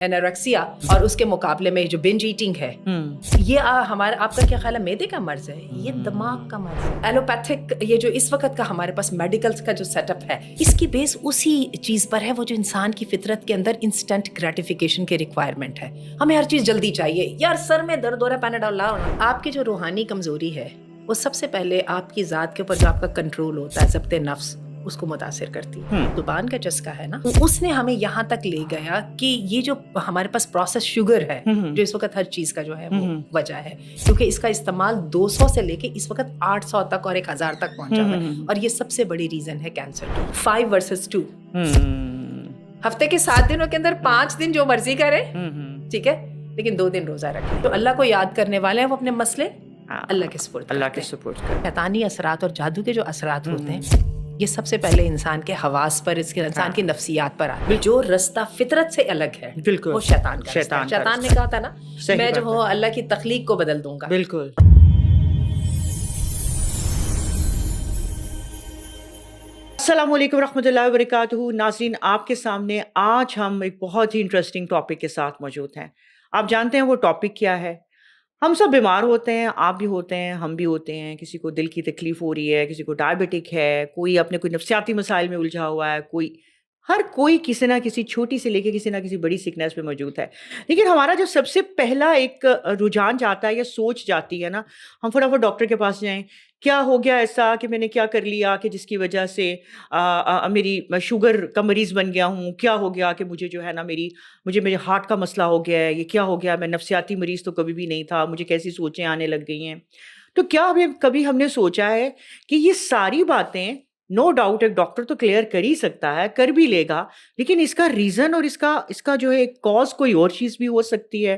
انوریکسیا اور اس کے مقابلے میں جو بنج ایٹنگ ہے یہ ہمارا آپ کا کیا خیال ہے میدے کا مرض ہے؟ یہ دماغ کا مرض ہے. ایلوپیتھک یہ جو اس وقت کا ہمارے پاس میڈیکل کا جو سیٹ اپ ہے اس کی بیس اسی چیز پر ہے، وہ جو انسان کی فطرت کے اندر انسٹنٹ گریٹیفیکیشن کی ریکوائرمنٹ ہے. ہمیں ہر چیز جلدی چاہیے. یار سر میں درد ہو رہا ہے پیناڈول لاؤ. آپ کی جو روحانی کمزوری ہے وہ سب سے پہلے آپ کی ذات کے اوپر جو آپ کا کنٹرول ہوتا ہے ضبط نفس اس کو متاثر کرتی ہے. زبان کا چسکا ہے نا، اس نے ہمیں یہاں تک لے گیا کہ یہ جو ہمارے پاس پروسیس شوگر ہے جو اس وقت ہر چیز کا جو ہے وہ وجہ ہے، کیونکہ اس کا استعمال 200 سے لے کے اس وقت 800 تک اور 1000 تک پہنچا ہوا ہے، اور یہ سب سے بڑی ریزن ہے کینسر کی. 5 versus 2 ہفتے کے 7 دنوں کے اندر 5 دن جو مرضی کرے، ٹھیک ہے، لیکن 2 دن روزہ رکھے. تو اللہ کو یاد کرنے والے ہیں وہ اپنے مسئلے اللہ کے سپرد. شیطانی اثرات اور جادو کے جو اثرات ہوتے ہیں یہ سب سے پہلے انسان کے حواس پر، اس کے انسان کی نفسیات پر آتے ہیں. جو رستہ فطرت سے الگ ہے وہ شیطان کا رستہ ہے. شیطان نے کہا تھا نا میں جو ہوں اللہ کی تخلیق کو بدل دوں گا. بالکل. السلام علیکم ورحمۃ اللہ وبرکاتہ. ناظرین، آپ کے سامنے آج ہم ایک بہت ہی انٹرسٹنگ ٹاپک کے ساتھ موجود ہیں. آپ جانتے ہیں وہ ٹاپک کیا ہے؟ ہم سب بیمار ہوتے ہیں، آپ بھی ہوتے ہیں، ہم بھی ہوتے ہیں. کسی کو دل کی تکلیف ہو رہی ہے، کسی کو ڈائبٹک ہے، کوئی اپنے کوئی نفسیاتی مسائل میں الجھا ہوا ہے، ہر کوئی کسی نہ کسی چھوٹی سے لے کے کسی نہ کسی بڑی سکنس پہ موجود ہے. لیکن ہمارا جو سب سے پہلا ایک رجحان جاتا ہے یا سوچ جاتی ہے نا، ہم فٹافٹ ڈاکٹر کے پاس جائیں. کیا ہو گیا ایسا کہ میں نے کیا کر لیا کہ جس کی وجہ سے میری شوگر کا مریض بن گیا ہوں؟ کیا ہو گیا کہ مجھے جو ہے نا مجھے میرے ہارٹ کا مسئلہ ہو گیا ہے؟ یہ کیا ہو گیا؟ میں نفسیاتی مریض تو کبھی بھی نہیں تھا، مجھے کیسی سوچیں آنے لگ گئی ہیں. تو کیا کبھی ہم نے سوچا ہے کہ یہ ساری باتیں نو ڈاؤٹ ایک ڈاکٹر تو کلیئر کر ہی سکتا ہے، کر بھی لے گا، لیکن اس کا ریزن اور اس کا جو ہے کاز کوئی اور چیز بھی ہو سکتی ہے.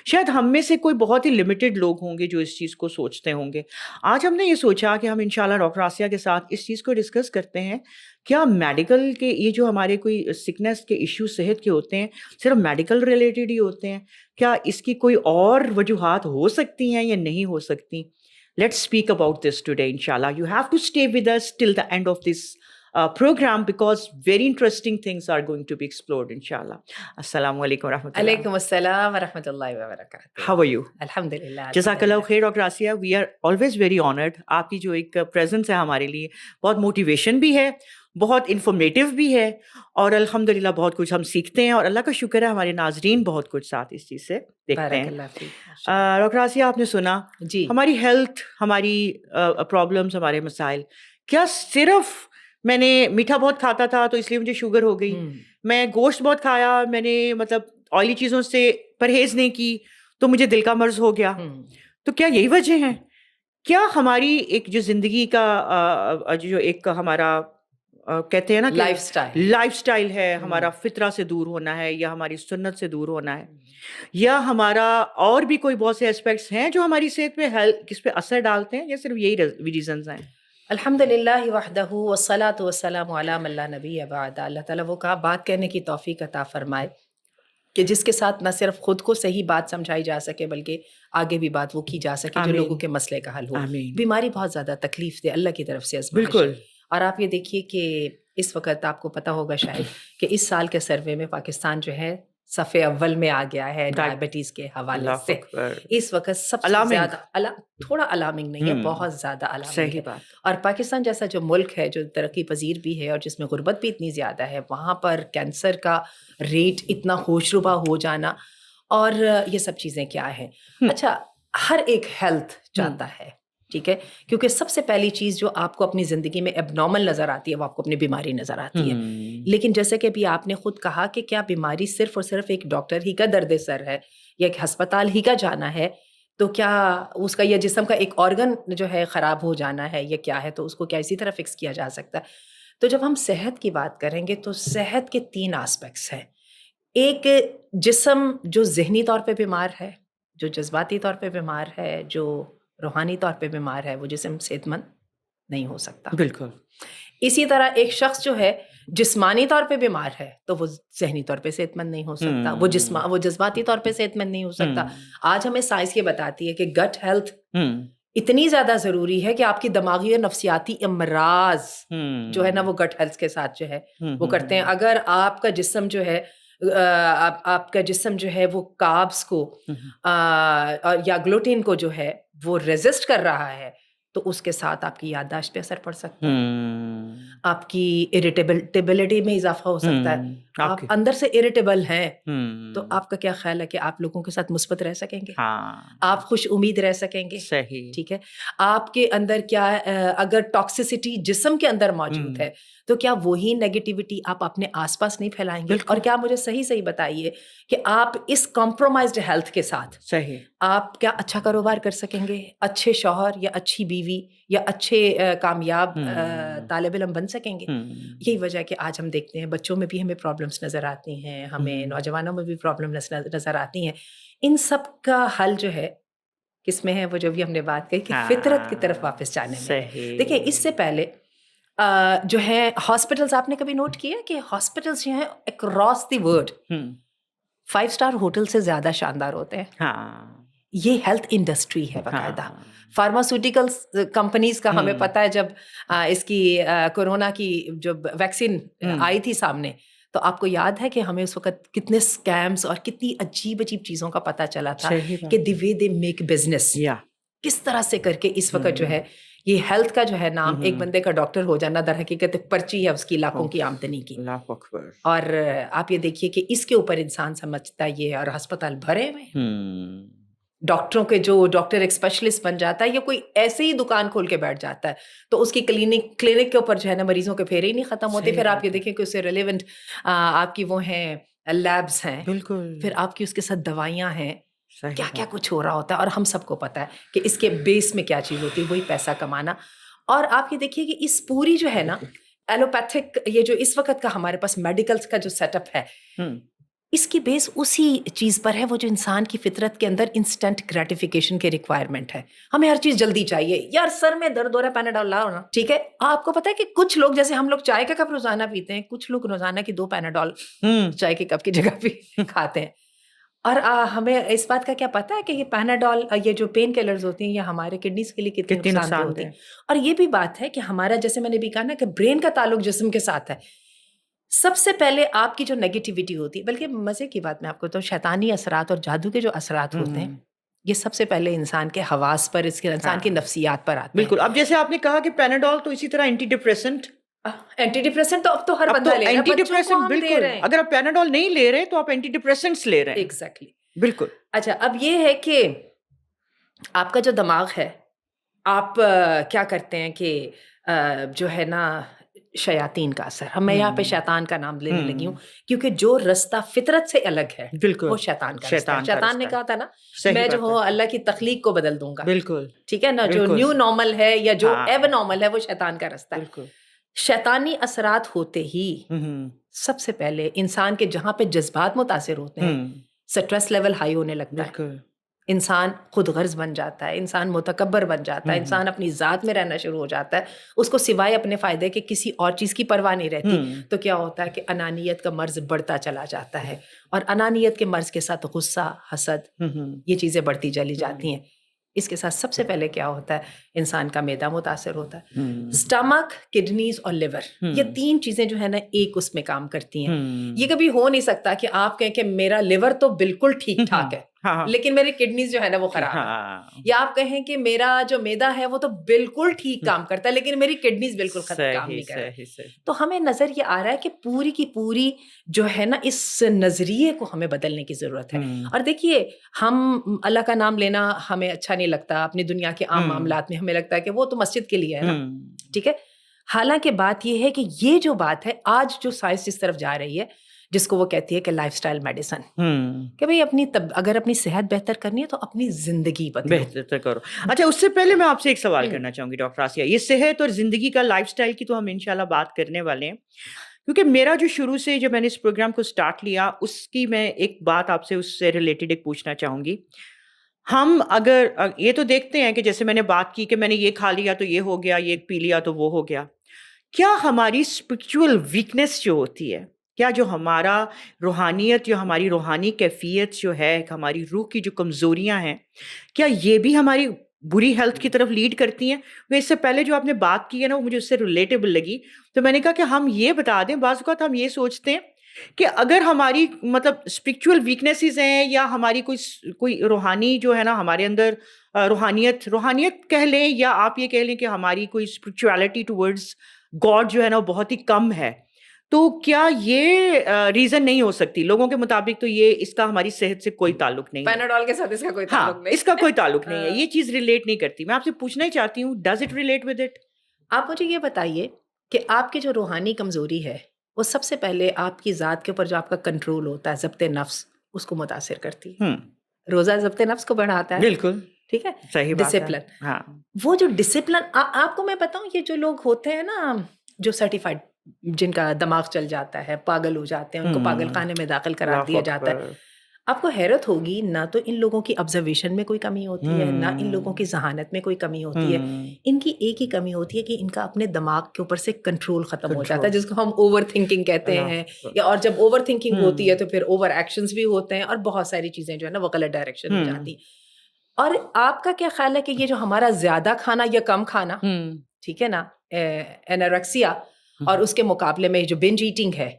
شاید ہم میں سے کوئی بہت ہی لمیٹڈ لوگ ہوں گے جو اس چیز کو سوچتے ہوں گے. آج ہم نے یہ سوچا کہ ہم انشاءاللہ ڈاکٹر آسیہ کے ساتھ اس چیز کو ڈسکس کرتے ہیں. کیا میڈیکل کے یہ جو ہمارے کوئی سکنس کے ایشو صحت کے ہوتے ہیں صرف میڈیکل ریلیٹڈ ہی ہوتے ہیں؟ کیا اس کی کوئی اور وجوہات ہو سکتی ہیں یا نہیں ہو سکتی؟ Let's speak about this today, inshallah. You have to stay with us till the end of this program because very interesting things are going to be explored, inshallah. Assalamu alaikum warahmatullahi. Alaikum assalam warahmatullahi wabarakatuh. How are you? Alhamdulillah. Jazakallah khair, Dr. Asiya. We are always very honored. آپ کی جو ایک presence ہے ہمارے لیے بہت motivation بھی ہے، بہت انفارمیٹیو بھی ہے، اور الحمدللہ بہت کچھ ہم سیکھتے ہیں، اور اللہ کا شکر ہے ہمارے ناظرین بہت کچھ ساتھ اس چیز سے دیکھتے ہیں. ڈاکٹر آسیہ، آپ نے سنا جی ہماری ہیلتھ، ہماری پرابلمس، ہمارے مسائل، کیا صرف میں نے میٹھا بہت کھاتا تھا تو اس لیے مجھے شوگر ہو گئی، میں گوشت بہت کھایا، میں نے مطلب آئلی چیزوں سے پرہیز نہیں کی تو مجھے دل کا مرض ہو گیا؟ تو کیا یہی وجہ ہیں؟ کیا ہماری ایک جو زندگی کا جو ایک ہمارا کہتے ہیں نا لائف سٹائل ہے، ہمارا فطرہ سے دور ہونا ہے، یا ہماری سنت سے دور ہونا ہے، یا ہمارا اور بھی کوئی بہت سے ایسپیکٹس ہیں جو ہماری صحت پہ کس پہ اثر ڈالتے ہیں، یا صرف یہی ریزنز ہیں؟ الحمدللہ وحدہ والصلاۃ والسلام علی من لا نبی بعد. اللہ تعالیٰ وہ کہا بات کہنے کی توفیق عطا فرمائے کہ جس کے ساتھ نہ صرف خود کو صحیح بات سمجھائی جا سکے بلکہ آگے بھی بات وہ کی جا سکے جو لوگوں کے مسئلے کا حل ہو. بیماری بہت زیادہ تکلیف دے، اللہ کی طرف سے آزمائش ہے. اور آپ یہ دیکھیے کہ اس وقت آپ کو پتہ ہوگا شاید کہ اس سال کے سروے میں پاکستان جو ہے صفحے اول میں آ گیا ہے ڈائبٹیز کے حوالے سے. اس وقت سب سے زیادہ تھوڑا الارمنگ نہیں ہے، بہت زیادہ الارمنگ ہے. اور پاکستان جیسا جو ملک ہے جو ترقی پذیر بھی ہے اور جس میں غربت بھی اتنی زیادہ ہے، وہاں پر کینسر کا ریٹ اتنا ہوشربا ہو جانا، اور یہ سب چیزیں کیا ہیں. اچھا، ہر ایک ہیلتھ چاہتا ہے، ٹھیک ہے، کیونکہ سب سے پہلی چیز جو آپ کو اپنی زندگی میں اب نارمل نظر آتی ہے وہ آپ کو اپنی بیماری نظر آتی ہے. لیکن جیسے کہ ابھی آپ نے خود کہا کہ کیا بیماری صرف اور صرف ایک ڈاکٹر ہی کا درد سر ہے یا ایک ہسپتال ہی کا جانا ہے؟ تو کیا اس کا یا جسم کا ایک آرگن جو ہے خراب ہو جانا ہے یا کیا ہے، تو اس کو کیا اسی طرح فکس کیا جا سکتا ہے؟ تو جب ہم صحت کی بات کریں گے تو صحت کے 3 آسپیکٹس ہیں. ایک جسم جو ذہنی طور پہ بیمار ہے، جو جذباتی طور پہ بیمار ہے، جو روحانی طور پہ بیمار ہے، وہ جسم صحت مند نہیں ہو سکتا. بالکل. اسی طرح ایک شخص جو ہے جسمانی طور پہ بیمار ہے تو وہ ذہنی طور پہ صحت مند نہیں ہو سکتا، وہ جذباتی طور پہ صحت مند نہیں ہو سکتا. آج ہمیں سائنس یہ بتاتی ہے کہ گٹ ہیلتھ اتنی زیادہ ضروری ہے کہ آپ کی دماغی اور نفسیاتی امراض جو ہے نا وہ گٹ ہیلتھ کے ساتھ جو ہے وہ کرتے ہیں. اگر آپ کا جسم جو ہے آپ کا جسم جو ہے وہ کاربس کو یا گلوٹین کو جو ہے وہ ریزسٹ کر رہا ہے تو اس کے ساتھ آپ کی یادداشت پہ اثر پڑ سکتا ہے، آپ کی اریٹیبلٹی میں اضافہ ہو سکتا ہے، آپ اندر سے اریٹیبل ہیں تو آپ کا کیا خیال ہے کہ آپ لوگوں کے ساتھ مثبت رہ سکیں گے، آپ خوش امید رہ سکیں گے، صحیح، ٹھیک ہے، آپ کے اندر کیا اگر ٹاکسیسٹی جسم کے اندر موجود ہے تو کیا وہی نیگیٹیوٹی آپ اپنے آس پاس نہیں پھیلائیں گے؟ اور کیا مجھے صحیح بتائیے کہ آپ اس کمپرومائزڈ ہیلتھ کے ساتھ صحیح آپ کیا اچھا کاروبار کر سکیں گے، اچھے شوہر یا اچھی بیوی یا اچھے کامیاب طالب علم بن سکیں گے؟ یہی وجہ ہے کہ آج ہم دیکھتے ہیں بچوں میں بھی ہمیں پرابلمس نظر آتی ہیں، ہمیں نوجوانوں میں بھی پرابلمس نظر آتی ہیں، ان سب کا حل جو ہے کس میں ہے؟ وہ جو بھی ہم نے بات کہی کہ فطرت کی طرف واپس جانے میں۔ دیکھیں اس سے پہلے جو ہے ہاسپٹلس، آپ نے کبھی نوٹ کیا کہ ہاسپٹلس جو ہیں across the world 5 star hotel سے زیادہ شاندار ہوتے ہیں؟ یہ ہیلتھ انڈسٹری ہے باقاعدہ، فارماسیوٹیکلس کمپنیز کا ہمیں پتہ ہے، جب اس کی کورونا کی جب ویکسین آئی تھی سامنے تو آپ کو یاد ہے کہ ہمیں اس وقت کتنے اسکیمز اور کتنی عجیب چیزوں کا پتہ چلا تھا کہ دی وے دے میک بزنس کس طرح سے کر کے اس وقت جو ہے یہ ہیلتھ کا جو ہے نام، ایک بندے کا ڈاکٹر ہو جانا در حقیقت ایک پرچی ہے اس کی لاکھوں کی آمدنی کی۔ اور آپ یہ دیکھیے کہ اس کے اوپر انسان سمجھتا ہے اور ہسپتال بھرے ہوئے ڈاکٹروں کے، جو ڈاکٹر ایک اسپیشلسٹ بن جاتا ہے یا کوئی ایسے ہی دکان کھول کے بیٹھ جاتا ہے تو اس کی کلینک کے اوپر جو ہے نا مریضوں کے پھیرے ہی نہیں ختم ہوتے۔ پھر آپ یہ دیکھیں کہ اس سے ریلیونٹ آپ کی وہ ہیں لیبس ہیں، بالکل، پھر آپ کی اس کے ساتھ دوائیاں ہیں، کیا کیا کچھ ہو رہا ہوتا ہے، اور ہم سب کو پتا ہے کہ اس کے بیس میں کیا چیز ہوتی ہے، وہی پیسہ کمانا۔ اور آپ یہ دیکھیے کہ اس پوری جو ہے نا ایلوپیتھک، یہ جو اس وقت کا ہمارے پاس میڈیکلز کا جو سیٹ اپ ہے، اس کی بیس اسی چیز پر ہے، وہ جو انسان کی فطرت کے اندر انسٹنٹ گریٹیفیکیشن کی ریکوائرمنٹ ہے۔ ہمیں ہر چیز جلدی چاہیے، یار سر میں درد ہو رہا ہے پیناڈول لاؤ نا، ٹھیک ہے۔ آپ کو پتا ہے کہ کچھ لوگ، جیسے ہم لوگ چائے کا کپ روزانہ پیتے ہیں، کچھ لوگ روزانہ کی 2 پیناڈول چائے کے کپ کی جگہ پہ کھاتے ہیں۔ اور ہمیں اس بات کا کیا پتا ہے کہ یہ پیناڈول، یہ جو پین کلرز ہوتی ہیں، یہ ہمارے کڈنیز کے لیے کتنی نقصان دہ ہوتی ہیں۔ اور یہ بھی بات ہے کہ ہمارا، جیسے میں نے بھی کہا نا، کہ برین کا تعلق جسم کے ساتھ ہے۔ سب سے پہلے آپ کی جو نیگیٹیوٹی ہوتی ہے، بلکہ مزے کی بات میں آپ کو تو شیطانی اثرات اور جادو کے جو اثرات ہوتے ہیں، یہ سب سے پہلے انسان کے حواس پر، اس کے انسان کی نفسیات پر آتے ہیں۔ بالکل، اب جیسے آپ نے کہا کہ پیناڈول تو اسی طرح اینٹی ڈپریسنٹ تو اب تو ہر بندہ لے رہا ہے، بچوں کو ہم دے رہے ہیں۔ اگر آپ پیناڈول نہیں لے رہے تو آپ اینٹی ڈپریسنٹس لے رہے ہیں۔ ایگزیکٹلی، بالکل۔ اچھا، اب یہ ہے کہ آپ کا جو دماغ ہے، آپ کیا کرتے ہیں کہ جو ہے نا شیاطین کا اثر، میں یہاں پہ شیطان کا نام لینے لگی ہوں کیونکہ جو رستہ فطرت سے الگ ہے وہ شیطان کا رستہ ہے۔ شیطان نے کہا تھا نا، میں جو ہوں اللہ کی تخلیق کو بدل دوں گا، بالکل، ٹھیک ہے نا، جو نیو نارمل ہے یا جو ایب نارمل ہے وہ شیطان کا رستہ ہے۔ شیطانی اثرات ہوتے ہی سب سے پہلے انسان کے جہاں پہ جذبات متاثر ہوتے ہیں، سٹریس لیول ہائی ہونے لگتا ہے، انسان خود غرض بن جاتا ہے، انسان متکبر بن جاتا ہے، انسان اپنی ذات میں رہنا شروع ہو جاتا ہے، اس کو سوائے اپنے فائدے کے کسی اور چیز کی پرواہ نہیں رہتی۔ تو کیا ہوتا ہے کہ انانیت کا مرض بڑھتا چلا جاتا ہے، اور انانیت کے مرض کے ساتھ غصہ، حسد، یہ چیزیں بڑھتی چلی جاتی ہیں۔ اس کے ساتھ سب سے پہلے کیا ہوتا ہے، انسان کا معدہ متاثر ہوتا ہے، اسٹمک، کڈنیز اور لیور، یہ 3 چیزیں جو ہے نا ایک اس میں کام کرتی ہیں۔ یہ کبھی ہو نہیں سکتا کہ آپ کہیں کہ میرا لیور تو بالکل ٹھیک ٹھاک ہے لیکن میری کڈنیز جو ہے نا وہ خراب ہے، یا آپ کہیں کہ میرا جو معدہ ہے وہ تو بالکل ٹھیک کام کرتا ہے لیکن میری کڈنیز بالکل کام نہیں کر رہی۔ تو ہمیں نظر یہ آ رہا ہے کہ پوری کی پوری جو ہے نا اس نظریے کو ہمیں بدلنے کی ضرورت ہے۔ اور دیکھیے، ہم اللہ کا نام لینا ہمیں اچھا نہیں لگتا، اپنی دنیا کے عام معاملات میں ہمیں لگتا ہے کہ وہ تو مسجد کے لیے ہے نا، ٹھیک ہے۔ حالانکہ بات یہ ہے کہ یہ جو بات ہے آج جو سائنس جس طرف جا رہی ہے، جس کو وہ کہتی ہے کہ لائف سٹائل میڈیسن، کہ بھئی اگر اپنی صحت بہتر کرنی ہے تو اپنی زندگی بہتر کرو۔ اچھا، اس سے پہلے میں آپ سے ایک سوال کرنا چاہوں گی ڈاکٹر آسیہ، یہ صحت اور زندگی کا، لائف سٹائل کی تو ہم انشاءاللہ بات کرنے والے ہیں، کیونکہ میرا جو شروع سے جب میں نے اس پروگرام کو سٹارٹ لیا، اس کی میں ایک بات آپ سے اس سے ریلیٹڈ ایک پوچھنا چاہوں گی۔ ہم اگر یہ تو دیکھتے ہیں کہ جیسے میں نے بات کی کہ میں نے یہ کھا لیا تو یہ ہو گیا، یہ پی لیا تو وہ ہو گیا، کیا ہماری اسپرچول ویکنیس جو ہوتی ہے، کیا جو ہمارا روحانیت یا ہماری روحانی کیفیت جو ہے، ہماری روح کی جو کمزوریاں ہیں، کیا یہ بھی ہماری بری ہیلتھ کی طرف لیڈ کرتی ہیں؟ اس سے پہلے جو آپ نے بات کی ہے نا، وہ مجھے اس سے ریلیٹیبل لگی، تو میں نے کہا کہ ہم یہ بتا دیں، بعض اوقات ہم یہ سوچتے ہیں کہ اگر ہماری مطلب اسپرچل ویکنیسز ہیں یا ہماری کوئی روحانی جو ہے نا ہمارے اندر روحانیت کہہ لیں یا آپ یہ کہہ لیں کہ ہماری کوئی اسپرچویلٹی ٹورڈز گاڈ جو ہے نا وہ بہت ہی کم ہے، تو کیا یہ ریزن نہیں ہو سکتی؟ لوگوں کے مطابق تو یہ اس کا ہماری صحت سے کوئی تعلق نہیں ہے. پیناڈول کے ساتھ اس کا کوئی ہاں تعلق نہیں. اس کا کوئی تعلق نہیں ہے، یہ چیز ریلیٹ نہیں کرتی. میں آپ سے پوچھنا ہی چاہتی ہوں does it relate with it? آپ مجھے یہ بتائیے کہ آپ کی جو روحانی کمزوری ہے وہ سب سے پہلے آپ کی ذات کے اوپر جو آپ کا کنٹرول ہوتا ہے، ضبط نفس، اس کو متاثر کرتی ہے. روزہ ضبط نفس کو بڑھاتا ہے. بالکل ٹھیک ہے. صحیح بات ہے. ڈسپلن. ہاں وہ جو ڈسپلن آپ کو میں بتاؤں، یہ جو لوگ ہوتے ہیں نا جو سرٹیفائڈ، جن کا دماغ چل جاتا ہے، پاگل ہو جاتے ہیں، ان کو پاگل خانے میں داخل کرا دیا جاتا ہے. آپ کو حیرت ہوگی، نہ تو ان لوگوں کی آبزرویشن میں کوئی کمی ہوتی ہے، نہ ان لوگوں کی ذہانت میں کوئی کمی ہوتی ہے. ان کی ایک ہی کمی ہوتی ہے کہ ان کا اپنے دماغ کے اوپر سے کنٹرول ختم ہو جاتا ہے، جس کو ہم اوور تھنکنگ کہتے ہیں. یا اور جب اوور تھنکنگ ہوتی ہے تو پھر اوور ایکشنز بھی ہوتے ہیں اور بہت ساری چیزیں جو ہے نا وہ غلط ڈائریکشن میں جاتی ہیں. اور آپ کا کیا خیال ہے کہ یہ جو ہمارا زیادہ کھانا یا کم کھانا، ٹھیک ہے نا، انوریکسیا، اور اس کے مقابلے میں جو بنج ایٹنگ ہے،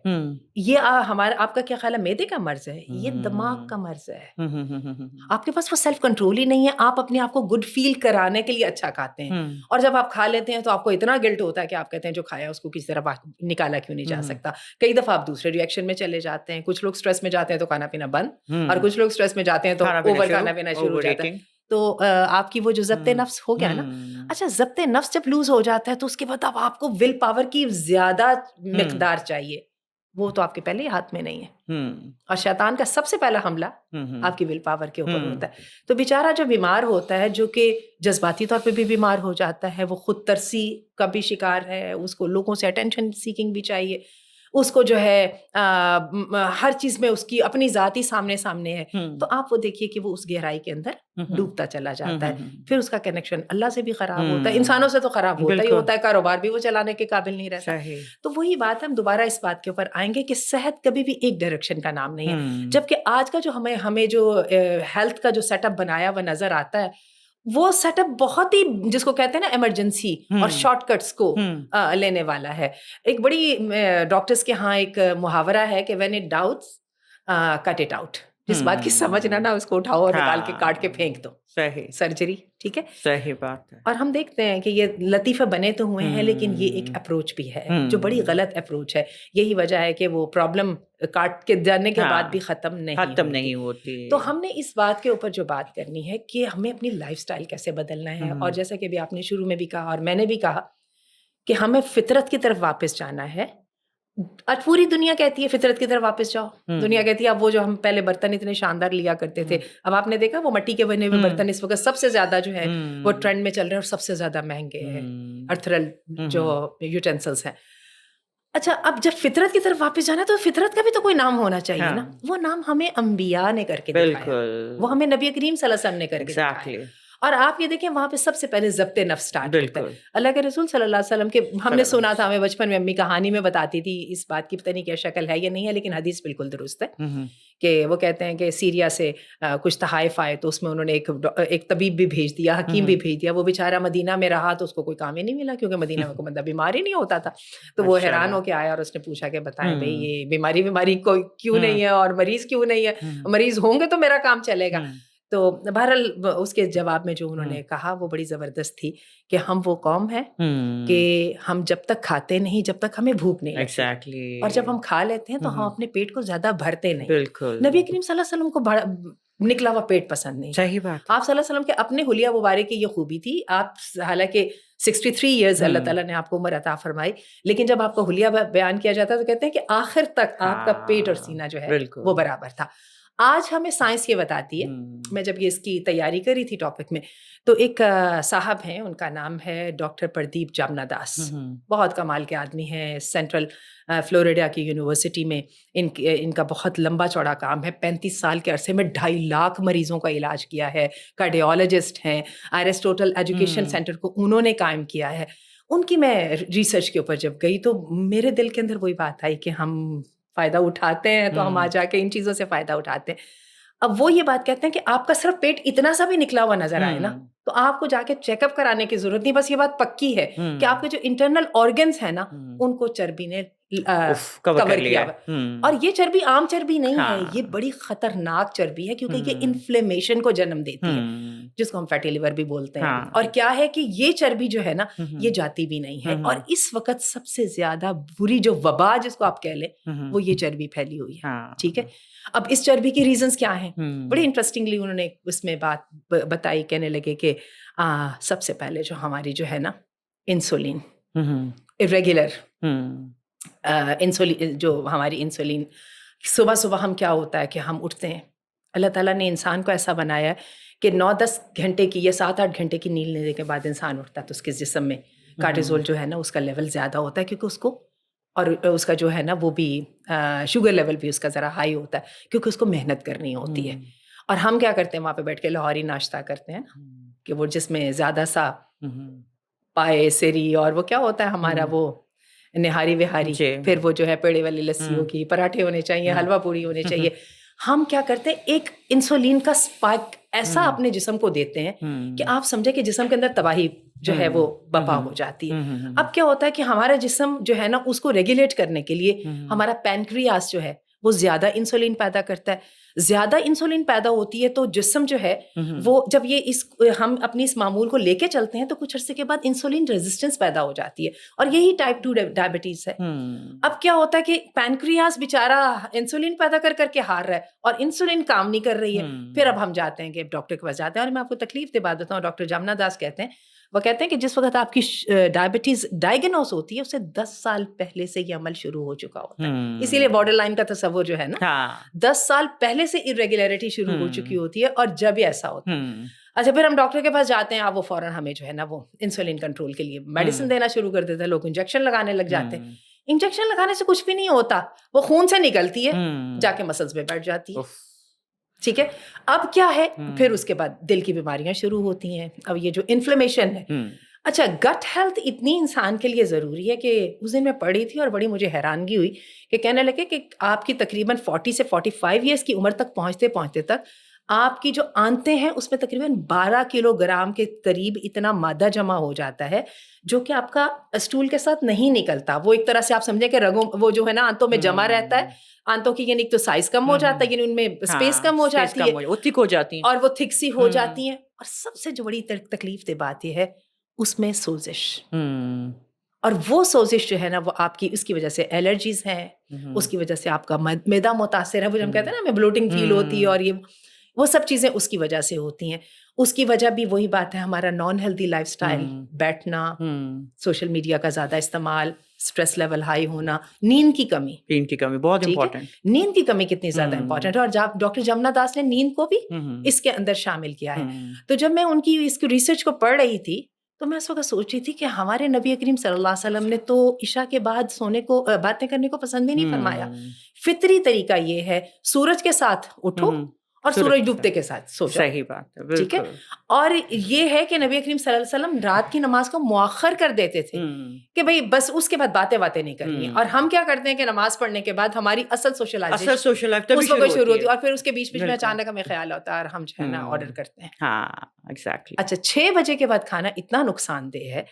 یہ ہمارا، آپ کا کیا خیال ہے معدے کا مرض ہے؟ یہ دماغ کا مرض ہے. آپ کے پاس وہ سیلف کنٹرول ہی نہیں ہے. آپ اپنے آپ کو گڈ فیل کرانے کے لیے اچھا کھاتے ہیں، اور جب آپ کھا لیتے ہیں تو آپ کو اتنا گلٹ ہوتا ہے کہ آپ کہتے ہیں جو کھایا اس کو کسی طرح نکالا کیوں نہیں جا سکتا. کئی دفعہ آپ دوسرے ریئیکشن میں چلے جاتے ہیں. کچھ لوگ اسٹریس میں جاتے ہیں تو کھانا پینا بند، اور کچھ لوگ اسٹریس میں جاتے ہیں تو اوور کھانا پینا شروع ہو جاتا ہے. تو آپ کی وہ جو ضبط نفس ہو گیا نا. اچھا، ضبط نفس جب لوز ہو جاتا ہے تو اس کے بعد اب آپ کو ول پاور کی زیادہ مقدار چاہیے. وہ تو آپ کے پہلے ہی ہاتھ میں نہیں ہے، اور شیطان کا سب سے پہلا حملہ آپ کی ول پاور کے اوپر ہوتا ہے. تو بیچارہ جو بیمار ہوتا ہے، جو کہ جذباتی طور پہ بھی بیمار ہو جاتا ہے، وہ خود ترسی کا بھی شکار ہے، اس کو لوگوں سے اٹینشن سیکنگ بھی چاہیے، اس کو جو ہے ہر چیز میں اس کی اپنی ذات ہی سامنے ہے. تو آپ وہ دیکھیے کہ وہ اس گہرائی کے اندر ڈوبتا چلا جاتا ہے. پھر اس کا کنیکشن اللہ سے بھی خراب ہوتا ہے، انسانوں سے تو خراب ہوتا ہی ہوتا ہے، کاروبار بھی وہ چلانے کے قابل نہیں رہتا. تو وہی بات ہم دوبارہ اس بات کے اوپر آئیں گے کہ صحت کبھی بھی ایک ڈائریکشن کا نام نہیں ہے. جبکہ آج کا جو ہمیں جو ہیلتھ کا جو سیٹ اپ بنایا ہوا نظر آتا ہے، وہ سیٹ اپ بہت ہی، جس کو کہتے ہیں نا ایمرجنسی اور شارٹ کٹس کو لینے والا ہے. ایک بڑی ڈاکٹرز کے ہاں ایک محاورہ ہے کہ when it doubts cut it out. جس بات کی سمجھ نہ اس کو اٹھاؤ اور نکال کے کاٹ کے پھینک دو. سرجری، ٹھیک ہے، صحیح بات ہے. اور ہم دیکھتے ہیں کہ یہ لطیفے بنے تو ہوئے ہیں، لیکن یہ ایک اپروچ بھی ہے جو بڑی غلط اپروچ ہے. یہی وجہ ہے کہ وہ پرابلم کاٹ کے جانے کے بعد بھی ختم نہیں ہوتی. تو ہم نے اس بات کے اوپر جو بات کرنی ہے کہ ہمیں اپنی لائف سٹائل کیسے بدلنا ہے. اور جیسا کہ بھی آپ نے شروع میں بھی کہا اور میں نے بھی کہا کہ ہمیں فطرت کی طرف واپس جانا ہے. آج پوری دنیا کہتی ہے فطرت کی طرف واپس جاؤ. دنیا کہتی ہے اب وہ جو ہم پہلے برتن اتنے شاندار لیا کرتے تھے، اب آپ نے دیکھا وہ مٹی کے بنے ہوئے برتن اس وقت سب سے زیادہ جو ہے وہ ٹرینڈ میں چل رہے ہیں اور سب سے زیادہ مہنگے ہیں، ارتھرل جو یوٹینسلس ہیں. اچھا، اب جب فطرت کی طرف واپس جانا ہے تو فطرت کا بھی تو کوئی نام ہونا چاہیے نا. وہ نام ہمیں انبیاء نے کر کے دکھایا، وہ ہمیں نبی کریم صلی اللہ علیہ وسلم نے کر کے دکھایا. اور آپ یہ دیکھیں وہاں پہ سب سے پہلے ضبط نفس اسٹارٹ ہوتا ہے. اللہ کے رسول صلی اللہ علیہ وسلم کے ہم نے سنا تھا، ہمیں بچپن میں امی کہانی میں بتاتی تھی، اس بات کی پتہ نہیں کیا شکل ہے یا نہیں ہے، لیکن حدیث بالکل درست ہے کہ وہ کہتے ہیں کہ سیریا سے کچھ تحائف آئے تو اس میں انہوں نے ایک طبیب بھی بھیج دیا، حکیم بھی بھیج دیا. وہ بیچارہ مدینہ میں رہا تو اس کو کوئی کام ہی نہیں ملا، کیونکہ مدینہ میں کوئی بندہ بیمار ہی نہیں ہوتا تھا. تو وہ حیران ہو کے آیا اور اس نے پوچھا کہ بتائیں بھائی یہ بیماری کوئی کیوں نہیں ہے اور مریض کیوں نہیں ہے، مریض ہوں گے تو میرا کام چلے گا. تو بہرحال اس کے جواب میں جو انہوں نے کہا وہ بڑی زبردست تھی کہ ہم وہ قوم ہیں کہ ہم جب تک کھاتے نہیں جب تک ہمیں بھوک نہیں لگتی، اور جب ہم کھا لیتے ہیں تو ہم اپنے پیٹ کو زیادہ بھرتے نہیں. نبی کریم صلی اللہ علیہ وسلم کو نکلا ہوا پیٹ پسند نہیں. صحیح بات. آپ صلی اللہ علیہ وسلم کے اپنے حلیہ مبارک کی یہ خوبی تھی. آپ حالانکہ 63 ایئرز اللہ تعالیٰ نے آپ کو عمر عطا فرمائی، لیکن جب آپ کو حلیہ بیان کیا جاتا ہے تو کہتے ہیں کہ آخر تک آپ کا پیٹ اور سینہ جو ہے وہ برابر تھا. آج ہمیں سائنس یہ بتاتی ہے، میں جب یہ اس کی تیاری کری تھی ٹاپک میں تو ایک صاحب ہیں، ان کا نام ہے ڈاکٹر پردیپ جامنا داس. بہت کمال کے آدمی ہیں، سینٹرل فلوریڈا کی یونیورسٹی میں ان کا بہت لمبا چوڑا کام ہے. 35 سال کے عرصے میں 2.5 لاکھ مریضوں کا علاج کیا ہے. کارڈیولوجسٹ ہیں. ایرسٹوٹل ایجوکیشن سینٹر کو انہوں نے قائم کیا ہے. ان کی میں ریسرچ کے اوپر جب گئی تو میرے دل کے اندر وہی بات آئی کہ ہم فائدہ اٹھاتے ہیں تو ہم آ جا کے ان چیزوں سے فائدہ اٹھاتے ہیں. اب وہ یہ بات کہتے ہیں کہ آپ کا صرف پیٹ اتنا سا بھی نکلا ہوا نظر آئے نا تو آپ کو جا کے چیک اپ کرانے کی ضرورت نہیں. بس یہ بات پکی ہے کہ آپ کے جو انٹرنل آرگنز ہیں نا ان کو چربی نے کور کور کر کیا لیا ہوا ہے۔ اور یہ چربی عام چربی نہیں ہے، ہاں یہ بڑی خطرناک چربی ہے کیونکہ یہ انفلیمیشن کو جنم دیتی ہے، جس کو ہم فیٹی لیور بھی بولتے ہیں۔ اور کیا ہے کہ یہ چربی جو ہے نا یہ جاتی بھی نہیں ہے، اور اس وقت سب سے زیادہ بری جو وبا جس کو آپ کہہ لیں وہ یہ چربی پھیلی ہوئی ہے، ٹھیک ہے۔ اب اس چربی کے ریزنز کیا ہیں؟ بڑی انٹرسٹنگلی انہوں نے اس میں بات بتائی، کہنے لگے کہ سب سے پہلے جو ہماری جو ہے نا انسولین irregular انسولین، جو ہماری انسولین صبح صبح ہم کیا ہوتا ہے کہ ہم اٹھتے ہیں، اللہ تعالیٰ نے انسان کو ایسا بنایا ہے کہ 9-10 گھنٹے کی یا 7-8 گھنٹے کی نیند لینے کے بعد انسان اٹھتا ہے تو اس کے جسم میں کارٹیزول جو ہے نا اس کا لیول زیادہ ہوتا ہے، کیونکہ اس کو، اور اس کا جو ہے نا وہ بھی شوگر لیول بھی اس کا ذرا ہائی ہوتا ہے کیونکہ اس کو محنت کرنی ہوتی ہے۔ اور ہم کیا کرتے ہیں وہاں پہ بیٹھ کے لاہوری ناشتہ کرتے ہیں نا، کہ وہ جس میں زیادہ سا پائے سری اور وہ کیا ہوتا ہے ہمارا وہ نہاری وہاری، پھر وہ جو ہے پیڑے والی لسی ہوگی، پراٹھے ہونے چاہیے، حلوہ پوری ہونے چاہیے۔ ہم کیا کرتے ہیں ایک انسولین کا اسپائک ایسا اپنے جسم کو دیتے ہیں کہ آپ سمجھے کہ جسم کے اندر تباہی جو ہے وہ بپا ہو جاتی ہے۔ اب کیا ہوتا ہے کہ ہمارا جسم جو ہے نا اس کو ریگولیٹ کرنے کے لیے ہمارا پینکریاس جو ہے وہ زیادہ انسولین پیدا کرتا ہے، زیادہ انسولین پیدا ہوتی ہے تو جسم جو ہے وہ جب ہم اپنی اس معمول کو لے کے چلتے ہیں تو کچھ عرصے کے بعد انسولین ریزسٹنس پیدا ہو جاتی ہے، اور یہی ٹائپ 2 ڈائبٹیز ہے۔ اب کیا ہوتا ہے کہ پینکریاس بیچارہ انسولین پیدا کر کے ہار رہا ہے اور انسولین کام نہیں کر رہی ہے، پھر اب ہم جاتے ہیں کہ ڈاکٹر کے پاس جاتے ہیں، اور میں آپ کو تکلیف دے بات بتاؤں، ڈاکٹر جمنا داس کہتے ہیں، وہ کہتے ہیں کہ جس وقت آپ کی ڈائبٹیز ڈائگنوز ہوتی ہے اسے 10 سال پہلے سے یہ عمل شروع ہو چکا ہوتا ہے، اسی لیے بارڈر لائن کا تصور جو ہے نا 10 سال پہلے سے irregularity شروع ہو چکی ہوتی ہے، اور جب ایسا ہوتا ہے اچھا پھر ہم ڈاکٹر کے پاس جاتے ہیں، آپ وہ فوراً ہمیں جو ہے نا وہ انسولین کنٹرول کے لیے میڈیسن دینا شروع کر دیتے ہیں، لوگ انجیکشن لگانے لگ جاتے ہیں۔ انجیکشن لگانے سے کچھ بھی نہیں ہوتا، وہ خون سے نکلتی ہے جا کے مسلز میں بیٹھ جاتی ہے، ٹھیک ہے۔ اب کیا ہے پھر اس کے بعد دل کی بیماریاں شروع ہوتی ہیں، اب یہ جو انفلیمیشن ہے۔ اچھا گٹ ہیلتھ اتنی انسان کے لیے ضروری ہے کہ اس دن میں پڑھی تھی اور بڑی مجھے حیرانگی ہوئی کہ کہنے لگے کہ آپ کی تقریباً 40 سے 45 ایئرس کی عمر تک پہنچتے پہنچتے تک آپ کی جو آنتیں ہیں اس میں تقریباً 12 کلو گرام کے قریب اتنا مادہ جمع ہو جاتا ہے جو کہ آپ کا اسٹول کے ساتھ نہیں نکلتا، وہ ایک طرح سے آپ سمجھیں کہ رگوں وہ جو ہے نا آنتوں میں جمع رہتا ہے، آنتوں کی یعنی تو سائز کم ہو جاتا ہے، یعنی ان میں اسپیس کم ہو جاتی ہے، وہ تھک ہو جاتی ہیں، اور وہ تھک سی ہو جاتی ہیں، اور سب سے جو بڑی تکلیف دہ بات یہ ہے اس میں سوزش، اور وہ سوزش جو ہے نا وہ آپ کی اس کی وجہ سے الرجیز ہیں، اس کی وجہ سے آپ کا معدہ متاثر ہے، وہ ہم کہتے ہیں نا ہمیں بلوٹنگ فیل ہوتی ہے، اور یہ وہ سب چیزیں اس کی وجہ سے ہوتی ہیں۔ اس کی وجہ بھی وہی بات ہے ہمارا نان ہیلدی لائف سٹائل، بیٹھنا، سوشل میڈیا کا زیادہ استعمال، اسٹریس لیول ہائی ہونا، نیند کی کمی بہت امپورٹنٹ، نیند کی کمی کتنی زیادہ امپورٹنٹ ہے، اور ڈاکٹر جمنا داس نے نیند کو بھی اس کے اندر شامل کیا ہے۔ تو جب میں ان کی اس کی ریسرچ کو پڑھ رہی تھی تو میں اس وقت سوچ رہی تھی کہ ہمارے نبی کریم صلی اللہ علیہ وسلم نے تو عشاء کے بعد سونے کو باتیں کرنے کو پسند ہی نہیں فرمایا، فطری طریقہ یہ ہے سورج کے ساتھ اٹھو اور سورج ڈوبتے کے ساتھ سو جاؤ، صحیح بات ہے، ٹھیک ہے۔ اور یہ ہے کہ نبی کریم صلی اللہ علیہ وسلم رات کی نماز کو مؤخر کر دیتے تھے کہ بھئی بس اس کے بعد باتیں نہیں کرنی ہیں، اور ہم کیا کرتے ہیں کہ نماز پڑھنے کے بعد ہماری اصل سوشل لائف اس وقت شروع ہوتی ہے، اور پھر اس کے بیچ میں اچانک ہمیں خیال ہوتا ہے اور ہم جو ہے نا آرڈر کرتے ہیں۔ ہاں ایگزیکٹلی۔ اچھا 6 بجے کے بعد کھانا اتنا نقصان دہ ہے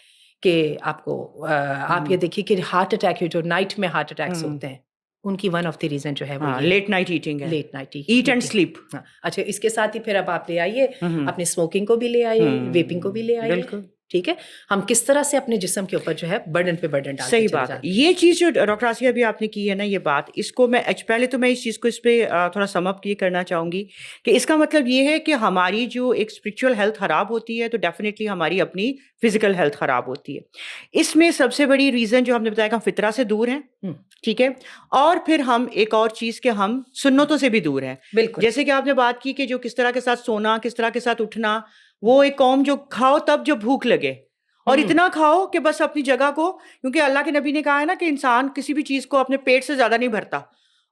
کہ آپ کو آپ یہ دیکھیے کہ ہارٹ اٹیک جو نائٹ میں ہارٹ اٹیکس ہوتے ہیں ان کی ون آف دی ریزن جو ہے وہ لیٹ نائٹ ایٹنگ ہے، late night eat and sleep. اچھا اس کے ساتھ ہی پھر اب آپ لے آئیے اپنی اسموکنگ کو بھی لے آئیے، ویپنگ کو بھی لے آئیے، بالکل ٹھیک ہے۔ ہم کس طرح سے اپنے جسم کے اوپر جو ہے برڈن پہ برڈن ڈالتے صحیح بات ہے۔ یہ چیز جو ڈاکٹر آسیہ بھی آپ نے کی ہے نا یہ بات، اس کو میں پہلے تو میں اس چیز کو اس پہ تھوڑا سم اپ کرنا چاہوں گی کہ اس کا مطلب یہ ہے کہ ہماری جو ایک اسپرچل ہیلتھ خراب ہوتی ہے تو ڈیفینیٹلی ہماری اپنی فزیکل ہیلتھ خراب ہوتی ہے۔ اس میں سب سے بڑی ریزن جو ہم نے بتایا کہ ہم فطرہ سے دور ہیں، ٹھیک ہے، اور پھر ہم ایک اور چیز کہ ہم سنتوں سے بھی دور ہیں، بالکل، جیسے کہ آپ نے بات کی کہ جو کس طرح کے ساتھ سونا، کس طرح کے ساتھ اٹھنا، وہ ایک قوم جو کھاؤ تب جب بھوک لگے، اور اتنا کھاؤ کہ بس اپنی جگہ کو، کیونکہ اللہ کے نبی نے کہا ہے نا کہ انسان کسی بھی چیز کو اپنے پیٹ سے زیادہ نہیں بھرتا،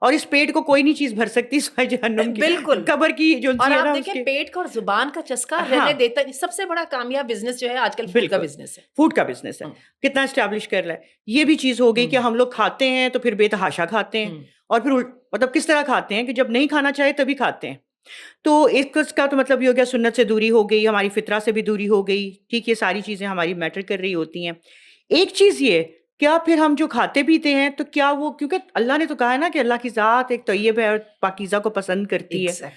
اور اس پیٹ کو کوئی نہیں چیز بھر سکتی سوائے جہنم کی، بالکل قبر کی جو اور آپ دیکھیں پیٹ کا اور زبان کا چسکا رہنے دیتا ہے۔ سب سے بڑا کامیاب بزنس جو ہے آج کل فوڈ کا بزنس ہے، فوڈ کا بزنس ہے، کتنا اسٹیبلش کر رہا ہے۔ یہ بھی چیز ہو گئی کہ ہم لوگ کھاتے ہیں تو پھر بے تحاشا کھاتے ہیں، اور پھر مطلب کس طرح کھاتے ہیں کہ جب نہیں کھانا چاہے تبھی کھاتے ہیں۔ تو اس کا تو مطلب یہ ہو گیا سنت سے دوری ہو گئی، ہماری فطرہ سے بھی دوری ہو گئی، ٹھیک، یہ ساری چیزیں ہماری میٹر کر رہی ہوتی ہیں۔ ایک چیز یہ کیا پھر ہم جو کھاتے پیتے ہیں تو کیا وہ, کیونکہ اللہ نے تو کہا ہے نا کہ اللہ کی ذات ایک طیب ہے اور پاکیزہ کو پسند کرتی ہے,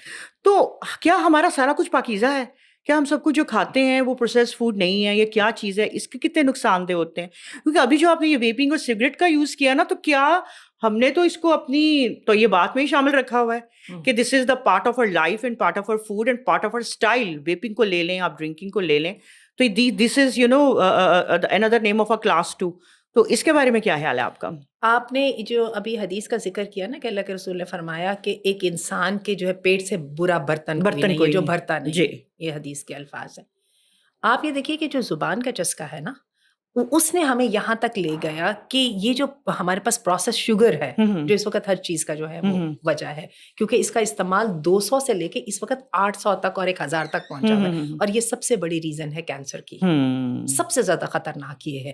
تو کیا ہمارا سارا کچھ پاکیزہ ہے؟ کیا ہم سب کچھ جو کھاتے ہیں وہ پروسیس فوڈ نہیں ہے؟ یہ کیا چیز ہے؟ اس کے کتنے نقصان دہ ہوتے ہیں؟ کیونکہ ابھی جو آپ نے یہ ویپنگ اور سگریٹ کا یوز کیا نا, تو کیا ہم نے تو اس کو اپنی طیبات میں ہی شامل رکھا ہوا ہے کہ this is the part of our life and part of our food and part of our style. ویپنگ کو لے لیں, آپ ڈرنکنگ کو لے لیں, تو دس از another name of a class 2. تو اس کے بارے میں کیا خیال ہے آپ کا؟ آپ نے جو ابھی حدیث کا ذکر کیا نا کہ اللہ کے رسول نے فرمایا کہ ایک انسان کے جو ہے پیٹ سے برا برتن کوئی نہیں جو بھرتا نہیں. جی, یہ حدیث کے الفاظ ہیں. آپ یہ دیکھیے کہ جو زبان کا چسکا ہے نا, اس نے ہمیں یہاں تک لے گیا کہ یہ جو ہمارے پاس پروسیس شوگر ہے جو اس وقت ہر چیز کا جو ہے وہ وجہ ہے, کیونکہ اس کا استعمال 200 سے لے کے اس وقت 800 تک اور 1000 تک پہنچا ہوا ہے, اور یہ سب سے بڑی ریزن ہے کینسر کی. سب سے زیادہ خطرناک یہ ہے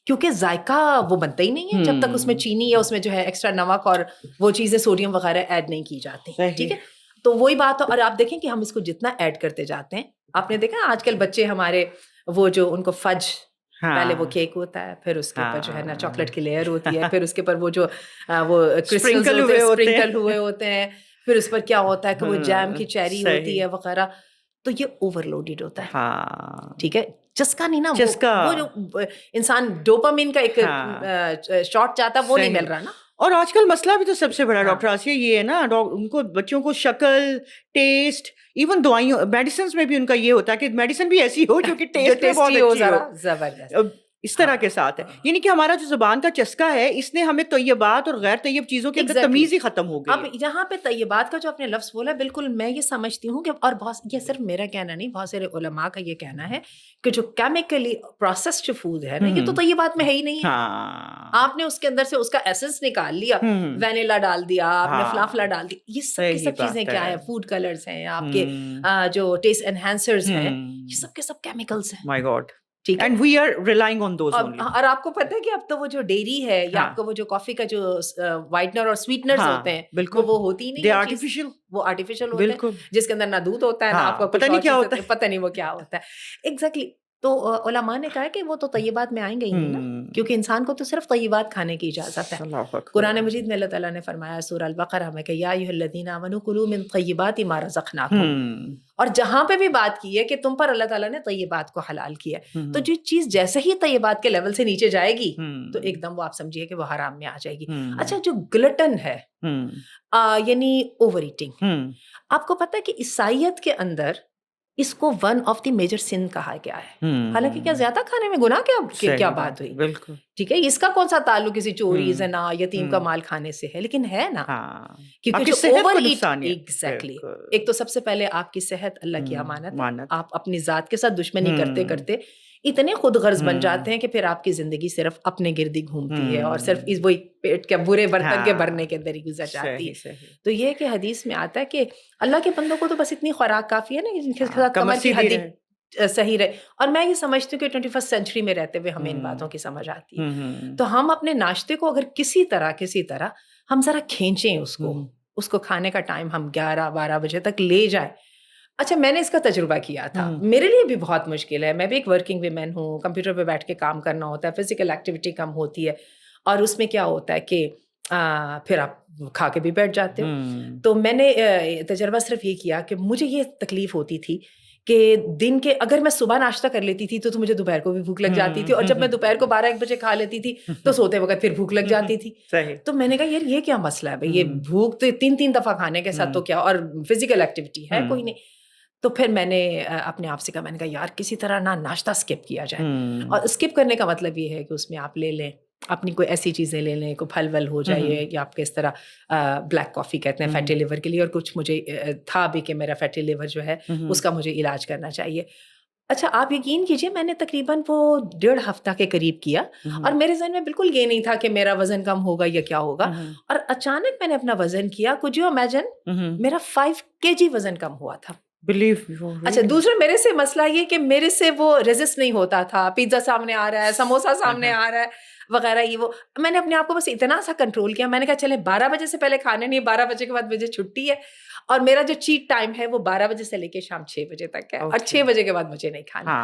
کیونکہ ذائقہ وہ بنتا ہی نہیں ہے جب تک اس میں چینی یا اس میں جو ہے ایکسٹرا نمک اور وہ چیزیں سوڈیم وغیرہ ایڈ نہیں کی جاتی. ٹھیک ہے, تو وہی بات. اور آپ دیکھیں کہ ہم اس کو جتنا ایڈ کرتے جاتے ہیں, آپ نے دیکھا آج کل بچے ہمارے وہ جو ان کو فج, پہلے وہ کیک ہوتا ہے, پھر اس کے اوپر جو ہے نا چاکلیٹ کی لیئر ہوتی ہے, پھر اس کے اوپر وہ جو وہ اسپرنکل ہوئے ہوتے ہیں, پھر اس پر کیا ہوتا ہے کہ وہ جیم کی چیری ہوتی ہے وغیرہ. تو یہ اوور لوڈیڈ ہوتا ہے. ٹھیک ہے, چسکا نہیں نا, وہ جو انسان ڈوپامین کا ایک شاٹ چاہتا ہے وہ نہیں مل رہا نا. اور آج کل مسئلہ بھی تو سب سے بڑا ڈاکٹر آسیہ یہ ہے نا, ان کو بچوں کو شکل, ٹیسٹ, ایون دوائیوں میڈیسنز میں بھی ان کا یہ ہوتا ہے کہ میڈیسن بھی ایسی ہو جو کہ ٹیسٹ میں بہت اچھی ہو, زبردست اس طرح کے ساتھ ہے. یعنی کہ ہمارا جو زبان کا چسکا ہے اس نے ہمیں طیبات اور غیر طیب چیزوں کے اندر تمیز ہی ختم ہو گئی. اب یہاں پہ طیبات کا جو آپ نے لفظ بولا, بالکل میں یہ سمجھتی ہوں کہ, اور بہت, یہ صرف میرا کہنا نہیں, بہت سارے علماء کا یہ کہنا ہے کہ جو کیمیکلی پروسیسڈ فوڈ ہے نا, یہ تو طیبات میں ہے ہی نہیں ہے. آپ نے اس کے اندر سے اس کا ایسنس نکال لیا, وینیلا ڈال دیا, آپ نے فلافلا ڈال دیا, یہ سب کی سب چیزیں کیا ہے, فوڈ کلرز ہیں, آپ کے جو ٹیسٹ انہینسرز ہیں, یہ سب کے سب کیمیکلز ہیں. مائی God. And we are relying on those only. اور آپ کو پتہ ہے کہ اب تو وہ جو ڈیری ہے یا آپ کو وہ جو کافی کا جو وائٹنر اور سویٹنرز ہوتے ہیں, بالکل وہ ہوتی ہی نہیں, they artificial, وہ آرٹیفیشل ہوتے ہیں, جس کے اندر نہ دودھ ہوتا ہے نہ آپ کو پتہ نہیں کیا ہوتا ہے, پتہ نہیں وہ کیا ہوتا ہے. ایگزیکٹلی. تو علماء نے کہا کہ وہ تو طیبات میں آئیں گے ہی نہیں نا, کیونکہ انسان کو تو صرف طیبات کھانے کی اجازت ہے. قرآن مجید میں اللہ تعالیٰ نے فرمایا سورہ البقرہ میں کہ یا ایھا الذین آمنوا کلوا من طیبات ما رزقناکم, اور جہاں پہ بھی بات کی ہے کہ تم پر اللہ تعالیٰ نے طیبات کو حلال کیا ہے, تو جو چیز جیسے ہی طیبات کے لیول سے نیچے جائے گی تو ایک دم وہ آپ سمجھیے کہ وہ حرام میں آ جائے گی. اچھا, جو گلٹن ہے یعنی اوور ایٹنگ, آپ کو پتہ ہے کہ عیسائیت کے اندر اس کو ون آف دی میجر سن کہا گیا ہے. حالانکہ کیا زیادہ کھانے میں گناہ کیا بات ہوئی, بالکل ٹھیک ہے, اس کا کون سا تعلق کسی چوری, زنا, یتیم کا مال کھانے سے ہے, لیکن ہے نا, کیونکہ جو اوور ایٹ, ایگزیکٹلی, ایک تو سب سے پہلے آپ کی صحت اللہ کی امانت, آپ اپنی ذات کے ساتھ دشمنی کرتے کرتے اتنے خود غرض بن جاتے ہیں کہ پھر آپ کی زندگی صرف اپنے گرد ہی گھومتی ہے اور صرف اس وہی پیٹ کے برے برتن کے بھرنے کے اندر ہی گزر جاتی ہے. تو یہ کہ حدیث میں آتا ہے کہ اللہ کے بندوں کو تو بس اتنی خوراک کافی ہے نا جن کے ساتھ کمر کی ہڈی صحیح رہے. اور میں یہ سمجھتی ہوں کہ 21 سینچری میں رہتے ہوئے ہمیں ان باتوں کی سمجھ آتی ہے. تو ہم اپنے ناشتے کو اگر کسی طرح ہم ذرا کھینچیں اس کو کھانے کا ٹائم ہم 11-12 بجے تک لے جائیں. اچھا, میں نے اس کا تجربہ کیا تھا, میرے لیے بھی بہت مشکل ہے, میں بھی ایک ورکنگ ویمن ہوں, کمپیوٹر پہ بیٹھ کے کام کرنا ہوتا ہے, فزیکل ایکٹیویٹی کم ہوتی ہے, اور اس میں کیا ہوتا ہے کہ پھر آپ کھا کے بھی بیٹھ جاتے ہو. تو میں نے تجربہ صرف یہ کیا کہ مجھے یہ تکلیف ہوتی تھی کہ دن کے اگر میں صبح ناشتہ کر لیتی تھی تو مجھے دوپہر کو بھی بھوک لگ جاتی تھی, اور جب میں دوپہر کو 12-1 بجے کھا لیتی تھی تو سوتے وقت پھر بھوک لگ جاتی تھی. تو میں نے کہا یار یہ کیا مسئلہ ہے بھائی, یہ بھوک تو 3 دفعہ کھانے کے ساتھ تو کیا, اور فزیکل ایکٹیویٹی ہے کوئی نہیں. تو پھر میں نے اپنے آپ سے کہا, میں نے کہا یار کسی طرح ناشتہ اسکپ کیا جائے. اور اسکپ کرنے کا مطلب یہ ہے کہ اس میں آپ لے لیں اپنی کوئی ایسی چیزیں لے لیں, کوئی پھل ول ہو جائے, یا آپ کے اس طرح بلیک کافی کہتے ہیں فیٹی لیور کے لیے, اور کچھ مجھے تھا بھی کہ میرا فیٹی لیور جو ہے اس کا مجھے علاج کرنا چاہیے. اچھا, آپ یقین کیجیے میں نے تقریباً وہ 1.5 ہفتہ کے قریب کیا, اور میرے ذہن میں بالکل یہ نہیں تھا کہ میرا وزن کم ہوگا یا کیا ہوگا, اور اچانک میں نے اپنا وزن کیا. کچھ یو امیجن, میرا 5 kg وزن کم ہوا تھا. اچھا, دوسرا میرے سے مسئلہ یہ کہ میرے سے وہ ریزسٹ نہیں ہوتا تھا, پیزا سامنے آ رہا ہے, سموسا سامنے آ رہا ہے, وغیرہ یہ وہ. میں نے اپنے آپ کو بس اتنا سا کنٹرول کیا, میں نے کہا چلے 12 بجے سے پہلے کھانے نہیں, 12 بجے کے بعد مجھے چھٹی ہے, اور میرا جو چیٹ ٹائم ہے وہ 12 بجے سے لے کے شام 6 بجے تک ہے, اور 6 بجے کے بعد مجھے نہیں کھانا.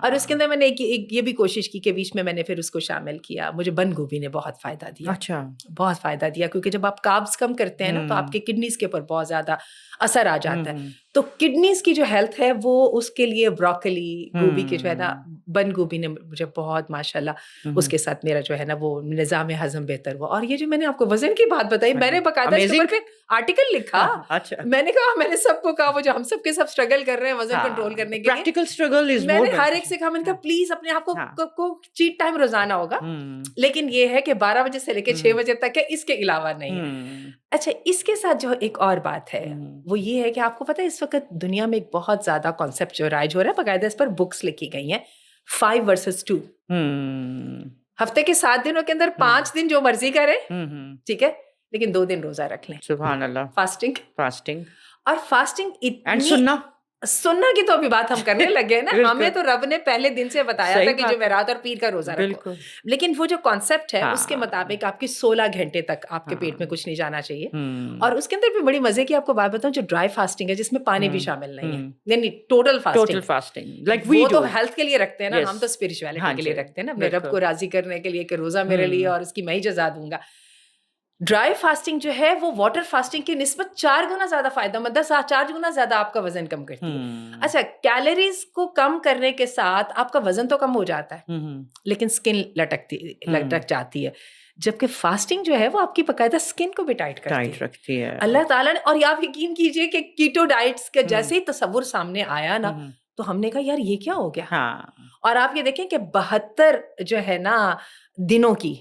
اور اس کے اندر میں نے ایک یہ بھی کوشش کی کہ بیچ میں نے پھر اس کو شامل کیا. مجھے بند گوبھی نے بہت فائدہ دیا, اچھا, بہت فائدہ دیا, کیونکہ جب آپ کاربس کم کرتے ہیں نا تو آپ کے کڈنیز کے اوپر بہت زیادہ اثر آ جاتا ہے. تو کڈنیز کی جو ہیلتھ ہے وہ اس کے لیے بروکلی, گوبھی کے جو ہے نا, بند گوبھی نے مجھے بہت ماشاء اللہ اس کے ساتھ میرا جو ہے نا وہ نظام ہضم بہتر ہوا. اور یہ جو میں نے آپ کو وزن کی بات بتائی, میں نے باقاعدہ اس کے اوپر آرٹیکل لکھا. میں نے کہا, میں نے سب کو کہا, وہ جو ہم سب کے سب اسٹرگل کر رہے ہیں وزن کنٹرول کرنے کے لیے, پریکٹیکل اسٹرگل از میں مور, نے ہر ایک سے کہا, میں نے کہا پلیز اپنے آپ کو چیٹ ٹائم روزانہ ہوگا, لیکن یہ ہے کہ 12 بجے سے لے کے 6 بجے تک ہے, اس کے علاوہ نہیں ہے. اچھا, اس کے ساتھ جو ایک اور بات ہے وہ یہ ہے کہ آپ کو پتہ ہے اس وقت دنیا میں ایک بہت زیادہ کانسیپٹ جو رائج ہو رہا ہے, باقاعدہ اس پر بکس لکھی گئی ہیں, 5 versus 2. ہفتے کے 7 دنوں کے اندر 5 دن جو مرضی کرے, ٹھیک ہے, لیکن 2 دن روزہ رکھ لیں. سبحان اللہ. فاسٹنگ اور فاسٹنگ اتنی سننا کی تو ابھی بات ہم کرنے لگے نا. ہمیں تو رب نے پہلے دن سے بتایا تھا کہ جمعرات اور پیر کا روزہ رکھو, لیکن وہ جو کانسیپٹ ہے اس کے مطابق آپ کی 16 گھنٹے تک آپ کے پیٹ میں کچھ نہیں جانا چاہیے. اور اس کے اندر بھی بڑی مزے کی آپ کو بات بتاؤں, جو ڈرائی فاسٹنگ ہے جس میں پانی بھی شامل نہیں ہے, یعنی ٹوٹل فاسٹنگ, وہ تو ہیلتھ کے لیے رکھتے ہیں نا, ہم تو اسپرچویلٹی کے لیے رکھتے ہیں نا, اپنے رب کو راضی کرنے کے لیے کہ روزہ میرے لیے اور اس کی میں ہی جزا دوں گا. ڈرائی فاسٹنگ جو ہے وہ واٹر فاسٹنگ کی نسبت 4 گنا زیادہ فائدہ مند ہے, 4 گنا زیادہ آپ کا وزن کم کرتی ہے. اچھا, کیلوریز کو کم کرنے کے ساتھ آپ کا وزن تو کم ہو جاتا ہے, لیکن اسکن لٹک جاتی ہے, جبکہ فاسٹنگ جو ہے وہ آپ کی باقاعدہ اسکن کو بھی ٹائٹ رکھتی ہے. اللہ تعالیٰ نے, اور آپ یقین کیجئے کہ کیٹو ڈائٹس کا جیسے ہی تصور سامنے آیا نا, تو ہم نے کہا یار یہ کیا ہو گیا. اور آپ یہ دیکھیں کہ 72 جو ہے نا دنوں کی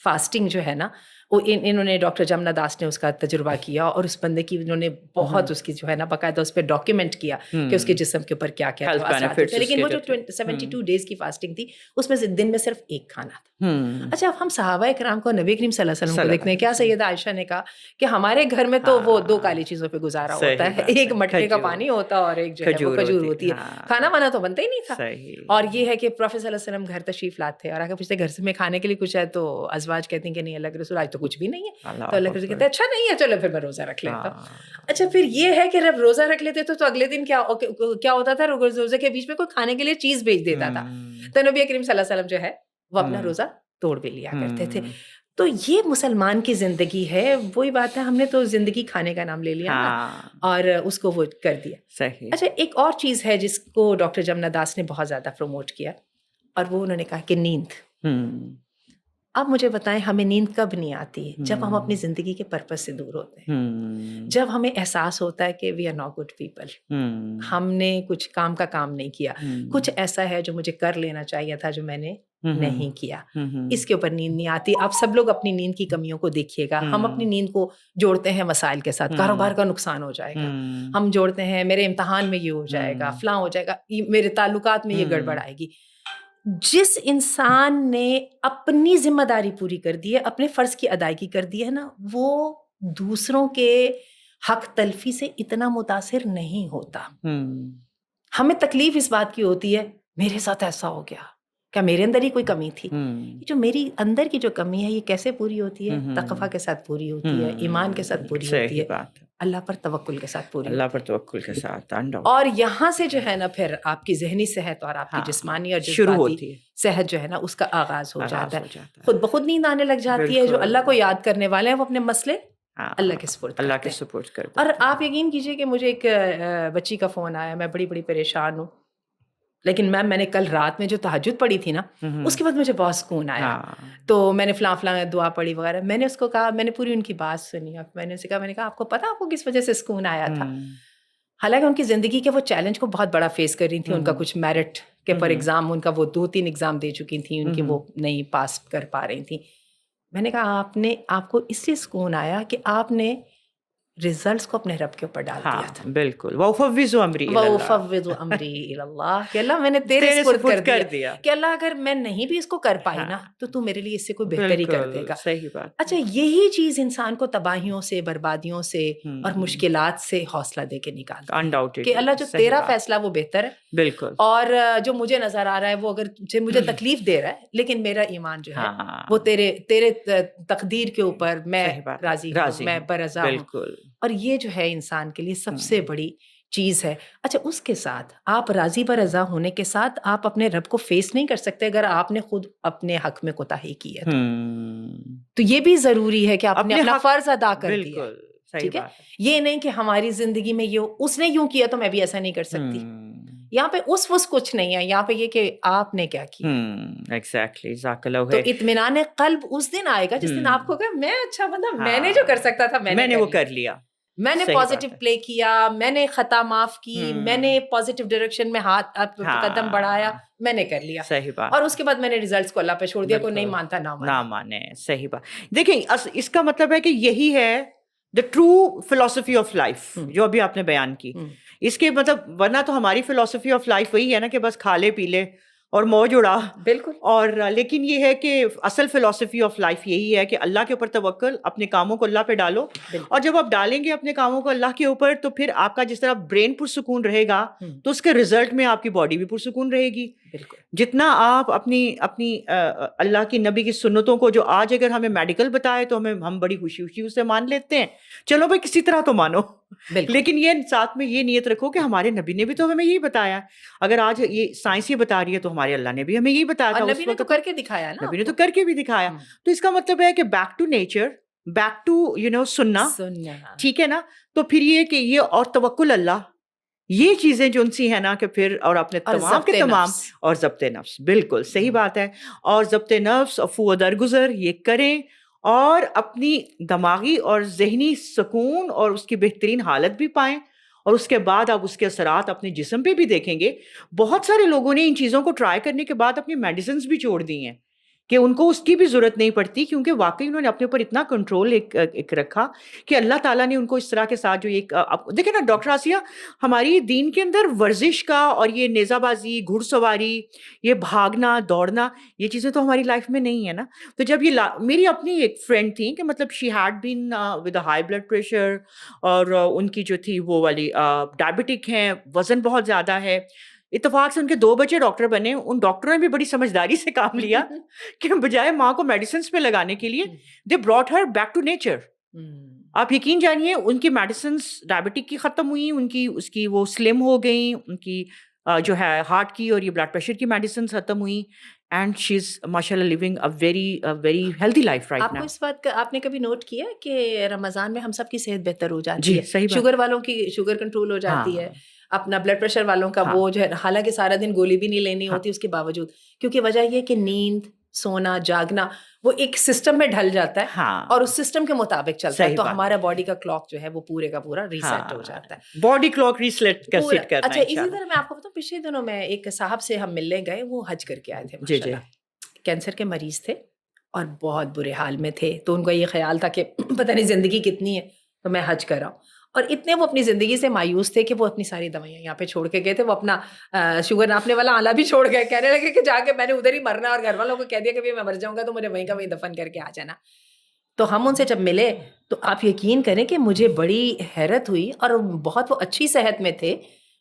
فاسٹنگ جو ہے نا, وہ انہوں نے ڈاکٹر جمنا داس نے اس کا تجربہ کیا, اور اس بندے کی انہوں نے بہت اس کی جو ہے نا باقاعدہ اس پہ ڈاکیومنٹ کیا کہ اس کے جسم کے اوپر کیا کیا اثرات ہوتے ہیں. لیکن وہ جو 72 ڈیز کی فاسٹنگ تھی اس میں سے دن میں صرف ایک کھانا تھا. اچھا, اب ہم صحابہ کرام کو, نبی کریم صلی اللہ علیہ وسلم کو دیکھتے ہیں, کیا سیدہ عائشہ نے کہا کہ ہمارے گھر میں تو وہ 2 کالی چیزوں پہ گزارا ہوتا ہے, ایک مٹکے کا پانی ہوتا ہے اور ایک جو ہے وہ کھجور ہوتی ہے, کھانا وانا تو بنتا ہی نہیں تھا. اور یہ ہے کہ پروفیسر صلی اللہ علیہ وسلم گھر تشریف لاتے اور آگے پوچھتے گھر سے میں کھانے کے لیے کچھ ہے, تو ازواج کہتے ہیں کہ نہیں اللہ کے رسول آج تو کچھ بھی نہیں ہے. تو اللہ کے رسول کہتے ہیں اچھا نہیں ہے, چلو پھر میں روزہ رکھ لیتا ہوں. اچھا, پھر یہ ہے کہ جب روزہ رکھ لیتے تو اگلے دن کیا ہوتا تھا, روزے کے بیچ میں کوئی کھانے کے لیے چیز بھیج دیتا تھا, تو نبی کریم صلی اللہ علیہ وسلم جو ہے وہ اپنا روزہ توڑ بھی لیا کرتے تھے. تو یہ مسلمان کی زندگی ہے. وہی بات ہے, ہم نے تو زندگی کھانے کا نام لے لیا اور اس کو وہ کر دیا. اچھا, ایک اور چیز ہے جس کو ڈاکٹر جمنا داس نے بہت زیادہ پروموٹ کیا, اور وہ انہوں نے کہا کہ نیند. اب مجھے بتائیں ہمیں نیند کب نہیں آتی؟ جب ہم اپنی زندگی کے پرپس سے دور ہوتے ہیں, جب ہمیں احساس ہوتا ہے کہ we are not good people, ہم نے کچھ کام کا کام نہیں کیا, کچھ ایسا ہے جو مجھے کر لینا چاہیے تھا جو میں نے نہیں کیا, اس کے اوپر نیند نہیں آتی. آپ سب لوگ اپنی نیند کی کمیوں کو دیکھیے گا. ہم اپنی نیند کو جوڑتے ہیں مسائل کے ساتھ, کاروبار کا نقصان ہو جائے گا, ہم جوڑتے ہیں میرے امتحان میں یہ ہو جائے گا, فلاں ہو جائے گا, میرے تعلقات میں یہ گڑبڑ آئے گی. جس انسان نے اپنی ذمہ داری پوری کر دی ہے, اپنے فرض کی ادائیگی کر دی ہے نا, وہ دوسروں کے حق تلفی سے اتنا متاثر نہیں ہوتا. ہمیں تکلیف اس بات کی ہوتی ہے میرے ساتھ ایسا ہو گیا, کیا میرے اندر ہی کوئی کمی تھی؟ جو میری اندر کی جو کمی ہے یہ کیسے پوری ہوتی ہے؟ تقویٰ کے ساتھ پوری ہوتی ہے, ایمان کے ساتھ پوری ہوتی ہے, اللہ پر توکل کے ساتھ پوری, اللہ پر توکل کے ساتھ. اور یہاں سے جو ہے نا پھر آپ کی ذہنی صحت اور آپ کی جسمانی اور جذباتی صحت جو ہے نا اس کا آغاز ہو جاتا ہے. خود بخود نیند آنے لگ جاتی ہے. جو اللہ کو یاد کرنے والے ہیں وہ اپنے مسئلے اللہ کے سپورٹ کرتے ہیں. اور آپ یقین کیجئے کہ مجھے ایک بچی کا فون آیا, میں بڑی پریشان ہوں, لیکن میم میں نے کل رات میں جو تہجد پڑھی تھی نا اس کے بعد مجھے بہت سکون آیا, تو میں نے فلاں دعا پڑھی وغیرہ. میں نے اس کو کہا, میں نے پوری ان کی بات سنی, اور میں نے اسے کہا, میں نے کہا آپ کو پتا آپ کو کس وجہ سے سکون آیا تھا؟ حالانکہ ان کی زندگی کے وہ چیلنج کو بہت بڑا فیس کر رہی تھیں. ان کا کچھ میرٹ کے پر ایگزام, ان کا وہ 2-3 ایگزام دے چکی تھیں, ان کی وہ نہیں پاس کر پا رہی تھیں. میں نے کہا آپ کو اس لیے سکون آیا کہ آپ نے ریزلٹس کو اپنے رب کے اوپر ڈال دیا تھا. ہاں بالکل. وَأُفَوِّضُ أَمْرِي إِلَى اللَّهِ. وَأُفَوِّضُ أَمْرِي إِلَى اللَّهِ کہ اللہ میں نے تیرے سپرد کر دیا کہ اللہ اگر میں نہیں بھی اس کو کر پائی نا تو تو میرے لیے اس سے کوئی بہتری کر دے گا. صحیح بات. اچھا یہی چیز انسان کو تباہیوں سے بربادیوں سے اور مشکلات سے حوصلہ دے کے نکالتا ہے Undoubtedly. کہ اللہ جو تیرا فیصلہ وہ بہتر ہے بالکل. اور جو مجھے نظر آ رہا ہے وہ اگر مجھے تکلیف دے رہا ہے لیکن میرا ایمان جو ہے وہ تیرے تقدیر کے اوپر میں راضی ہوں, میں برضا ہوں. بالکل. اور یہ جو ہے انسان کے لیے سب سے بڑی چیز ہے. اچھا اس کے ساتھ آپ راضی برضا ہونے کے ساتھ آپ اپنے رب کو فیس نہیں کر سکتے اگر آپ نے خود اپنے حق میں کوتاہی کی ہے تو یہ بھی ضروری ہے کہ آپ نے اپنا فرض ادا کر دیا. ٹھیک ہے, یہ نہیں کہ ہماری زندگی میں یہ اس نے یوں کیا تو میں بھی ایسا نہیں کر سکتی. یہاں پہ اس کچھ نہیں ہے, یہاں پہ یہ کہ آپ نے کیا کیا. ایگزیکٹلی. ذاکر تو اطمینان قلب اس دن آئے گا جس دن آپ کو کہا میں اچھا بندہ, میں نے جو کر سکتا تھا میں نے وہ کر لیا, میں نے پازیٹیو پلے کیا, میں نے خطا معاف کی, میں نے پازیٹیو ڈائریکشن میں ہاتھ قدم بڑھایا, میں نے کر لیا. صحیح بات. اور اس کے بعد میں نے ریزلٹس کو اللہ پہ چھوڑ دیا, کوئی نہیں مانتا نہ مانے. صحیح بات. دیکھیں اس کا مطلب ہے کہ یہی ہے the true philosophy of life جو ابھی آپ نے بیان کی. اس کے مطلب ورنہ تو ہماری فلاسفی آف لائف وہی ہے نا کہ بس کھا لے پی لے اور موج اڑا. بالکل. اور لیکن یہ ہے کہ اصل فلاسفی آف لائف یہی ہے کہ اللہ کے اوپر توکل, اپنے کاموں کو اللہ پہ ڈالو, اور جب آپ ڈالیں گے اپنے کاموں کو اللہ کے اوپر تو پھر آپ کا جس طرح برین پرسکون رہے گا تو اس کے رزلٹ میں آپ کی باڈی بھی پرسکون رہے گی. جتنا آپ اپنی اللہ کی نبی کی سنتوں کو جو آج اگر ہمیں میڈیکل بتائے تو ہم بڑی خوشی اسے مان لیتے ہیں, چلو بھائی کسی طرح تو مانو, لیکن یہ ساتھ میں یہ نیت رکھو کہ ہمارے نبی نے بھی تو ہمیں یہی بتایا. اگر آج یہ سائنس یہ بتا رہی ہے تو ہمارے اللہ نے بھی ہمیں یہی بتایا تھا, نبی نے تو کر کے دکھایا نا, نبی نے تو کر کے بھی دکھایا. تو اس کا مطلب ہے کہ back to nature, back to سننا. ٹھیک ہے نا. تو پھر یہ کہ یہ اور توکل اللہ, یہ چیزیں جو ان سی ہیں نا کہ پھر اور اپنے تمام کے تمام اور ضبط نفس. بالکل صحیح بات ہے. اور ضبط نفس افو درگزر یہ کریں اور اپنی دماغی اور ذہنی سکون اور اس کی بہترین حالت بھی پائیں, اور اس کے بعد آپ اس کے اثرات اپنے جسم پہ بھی دیکھیں گے. بہت سارے لوگوں نے ان چیزوں کو ٹرائی کرنے کے بعد اپنی میڈیسنز بھی چھوڑ دی ہیں کہ ان کو اس کی بھی ضرورت نہیں پڑتی, کیونکہ واقعی انہوں نے اپنے اوپر اتنا کنٹرول ایک رکھا کہ اللہ تعالیٰ نے ان کو اس طرح کے ساتھ جو ایک دیکھیں نا ڈاکٹر آسیہ, ہماری دین کے اندر ورزش کا اور یہ نیزہ بازی, گھڑ سواری, یہ بھاگنا دوڑنا, یہ چیزیں تو ہماری لائف میں نہیں ہے نا. تو جب یہ میری اپنی ایک فرینڈ تھی کہ مطلب she had been with a high blood pressure, اور ان کی جو تھی وہ والی ڈائبٹک ہیں, وزن بہت زیادہ ہے. اتفاق سے ان کے 2 بچے ڈاکٹر بنے. ان ڈاکٹروں نے بھی بڑی سمجھداری سے کام لیا کہ بجائے ماں کو میڈیسنس پہ لگانے کے لیے they brought her back to nature. آپ یقین جانیے ان کی میڈیسنس ڈائبٹک کی ختم ہوئی, اس کی وہ سلم ہو گئیں, ان کی جو ہے ہارٹ کی اور یہ بلڈ پریشر کی میڈیسنس ختم ہوئی, اینڈ شی از ماشاء اللہ living a very healthy life right now. آپ کو اس بات کا آپ نے کبھی نوٹ کیا کہ رمضان میں ہم سب کی صحت بہتر ہو جاتی ہے, شوگر والوں کی شوگر کنٹرول ہو جاتی ہے, اپنا بلڈ پریشر والوں کا وہ جو ہے, حالانکہ سارا دن گولی بھی نہیں لینی ہوتی اس کے باوجود, کیونکہ وجہ یہ کہ نیند, سونا, جاگنا وہ ایک سسٹم میں ڈھل جاتا ہے اور اس سسٹم کے مطابق چلتا ہے, تو ہمارا باڈی کا کلاک جو ہے وہ پورے کا پورا ریسیٹ ہو جاتا ہے. باڈی کلاک ریسیٹ کرنا. اچھا اسی طرح میں آپ کو بتاؤں, پچھلے دنوں میں ایک صاحب سے ہم ملنے گئے, وہ حج کر کے آئے تھے ماشاءاللہ, کینسر کے مریض تھے اور بہت برے حال میں تھے. تو ان کا یہ خیال تھا کہ پتہ نہیں زندگی کتنی ہے تو میں حج کر آؤں, اور اتنے وہ اپنی زندگی سے مایوس تھے کہ وہ اپنی ساری دوائیاں یہاں پہ چھوڑ کے گئے تھے. وہ اپنا شوگر ناپنے والا آلہ بھی چھوڑ گئے, کہنے لگے کہ جا کے میں نے ادھر ہی مرنا, اور گھر والوں کو کہہ دیا کہ میں مر جاؤں گا تو مجھے وہیں کا وہیں دفن کر کے آ جانا. تو ہم ان سے جب ملے تو آپ یقین کریں کہ مجھے بڑی حیرت ہوئی, اور بہت وہ اچھی صحت میں تھے,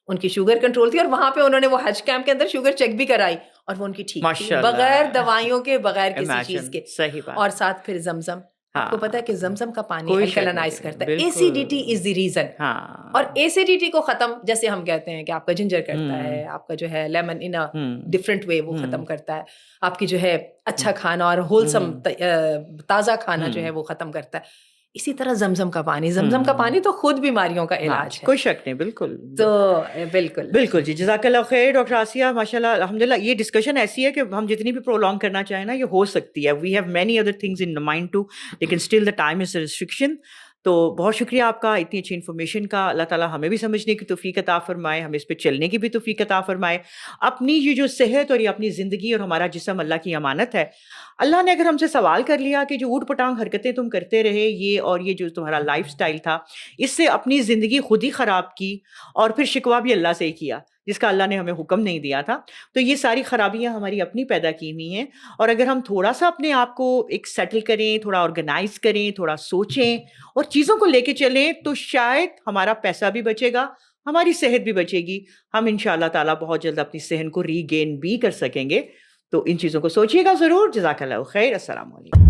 ان کی شوگر کنٹرول تھی, اور وہاں پہ انہوں نے وہ حج کیمپ کے اندر شوگر چیک بھی کرائی اور وہ ان کی ٹھیک تھی بغیر دوائیوں کے, بغیر کسی چیز کے. اور ساتھ پھر زمزم, آپ کو پتا ہے کہ زمزم کا پانی الکلینائز کرتا ہے, ایسیڈیٹی از دی ریزن. اور ایسیڈیٹی کو ختم, جیسے ہم کہتے ہیں کہ آپ کا جنجر کرتا ہے, آپ کا جو ہے لیمن ان ڈفرینٹ وے وہ ختم کرتا ہے, آپ کی جو ہے اچھا کھانا اور ہولسم تازہ کھانا جو ہے وہ ختم کرتا ہے. اسی طرح زمزم کا پانی تو خود بیماریوں کا علاج ہے, کوئی شک نہیں. بالکل. تو بالکل جی, جزاک اللہ خیر ڈاکٹر آسیہ, ماشاء اللہ الحمدللہ. یہ ڈسکشن ایسی ہے کہ ہم جتنی بھی پرولونگ کرنا چاہیں نا یہ ہو سکتی ہے. We have many other things in mind too, لیکن still the time is a restriction. تو بہت شکریہ آپ کا اتنی اچھی انفارمیشن کا. اللہ تعالیٰ ہمیں بھی سمجھنے کی توفیق عطا فرمائے, ہمیں اس پہ چلنے کی بھی توفیق عطا فرمائے. اپنی یہ جو صحت اور یہ اپنی زندگی اور ہمارا جسم اللہ کی امانت ہے. اللہ نے اگر ہم سے سوال کر لیا کہ جو اوٹ پٹانگ حرکتیں تم کرتے رہے یہ اور یہ جو تمہارا لائف سٹائل تھا, اس سے اپنی زندگی خود ہی خراب کی اور پھر شکوہ بھی اللہ سے ہی کیا جس کا اللہ نے ہمیں حکم نہیں دیا تھا. تو یہ ساری خرابیاں ہماری اپنی پیدا کی ہوئی ہیں, اور اگر ہم تھوڑا سا اپنے آپ کو ایک سیٹل کریں, تھوڑا آرگنائز کریں, تھوڑا سوچیں اور چیزوں کو لے کے چلیں, تو شاید ہمارا پیسہ بھی بچے گا, ہماری صحت بھی بچے گی. ہم ان شاء اللہ تعالیٰ بہت جلد اپنی صحت کو ری گین بھی کر سکیں گے. تو ان چیزوں کو سوچیے گا ضرور. جزاک اللہ خیر. السلام علیکم.